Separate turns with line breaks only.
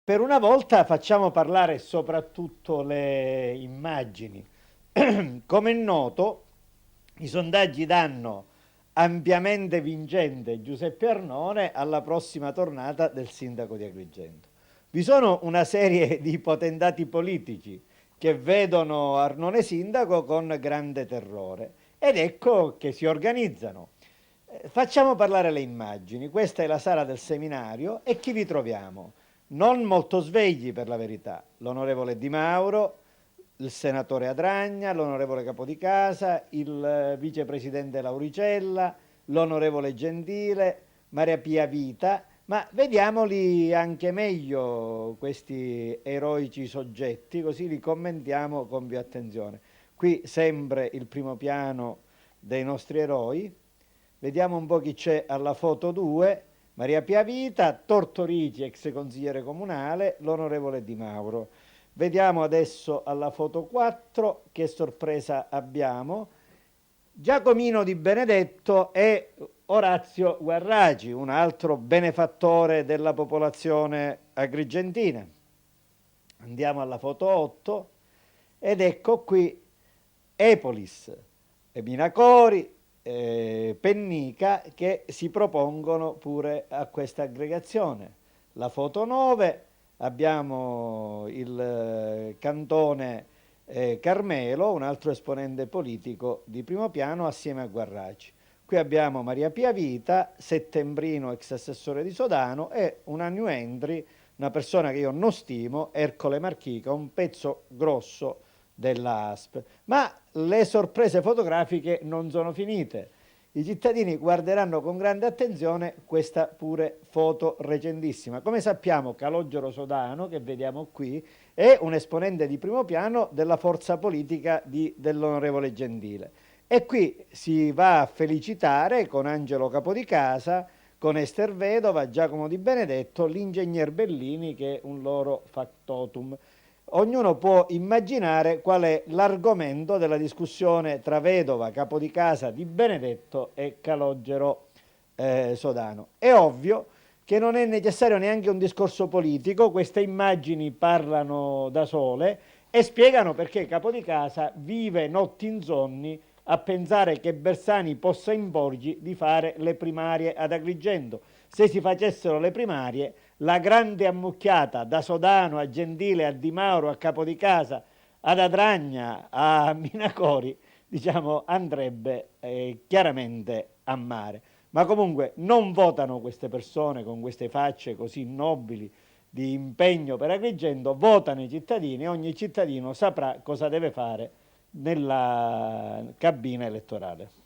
Per una volta facciamo parlare soprattutto le immagini. Come è noto, i sondaggi danno ampiamente vincente Giuseppe Arnone alla prossima tornata del sindaco di Agrigento. Vi sono una serie di potentati politici che vedono Arnone sindaco con grande terrore ed ecco che si organizzano. Facciamo parlare le immagini. Questa è la sala del seminario e chi vi troviamo? Non molto svegli per la verità. L'onorevole Di Mauro, il senatore Adragna, l'onorevole Capodicasa, il vicepresidente Lauricella, l'onorevole Gentile, Maria Pia Vita, ma vediamoli anche meglio questi eroici soggetti, così li commentiamo con più attenzione. Qui sempre il primo piano dei nostri eroi. Vediamo un po' chi c'è alla foto 2. Maria Pia Vita, Tortorici, ex consigliere comunale, l'onorevole Di Mauro. Vediamo adesso alla foto 4 che sorpresa abbiamo. Giacomino Di Benedetto e Orazio Guarraci, un altro benefattore della popolazione agrigentina. Andiamo alla foto 8 ed ecco qui Epolis, Minacori, Pennica che si propongono pure a questa aggregazione. La foto 9 abbiamo il cantone Carmelo, un altro esponente politico di primo piano assieme a Guarraci. Qui abbiamo Maria Pia Vita, settembrino ex assessore di Sodano e una new entry, una persona che io non stimo, Ercole Marchica, un pezzo grosso della ASP. Ma le sorprese fotografiche non sono finite. I cittadini guarderanno con grande attenzione questa pure foto recentissima. Come sappiamo, Calogero Sodano, che vediamo qui, è un esponente di primo piano della forza politica dell'onorevole Gentile. E qui si va a felicitare con Angelo Capodicasa, con Ester Vedova, Giacomo Di Benedetto, l'ingegner Bellini, che è un loro factotum. Ognuno può immaginare qual è l'argomento della discussione tra Vedova, Capodicasa, Di Benedetto e Calogero Sodano. È ovvio che non è necessario neanche un discorso politico, queste immagini parlano da sole e spiegano perché Capodicasa vive notti insonni a pensare che Bersani possa imporgli di fare le primarie ad Agrigento. Se si facessero le primarie, la grande ammucchiata da Sodano a Gentile, a Di Mauro, a Capodicasa, ad Adragna, a Minacori, diciamo, andrebbe chiaramente a mare. Ma comunque non votano queste persone con queste facce così nobili di impegno per Agrigento, votano i cittadini e ogni cittadino saprà cosa deve fare nella cabina elettorale.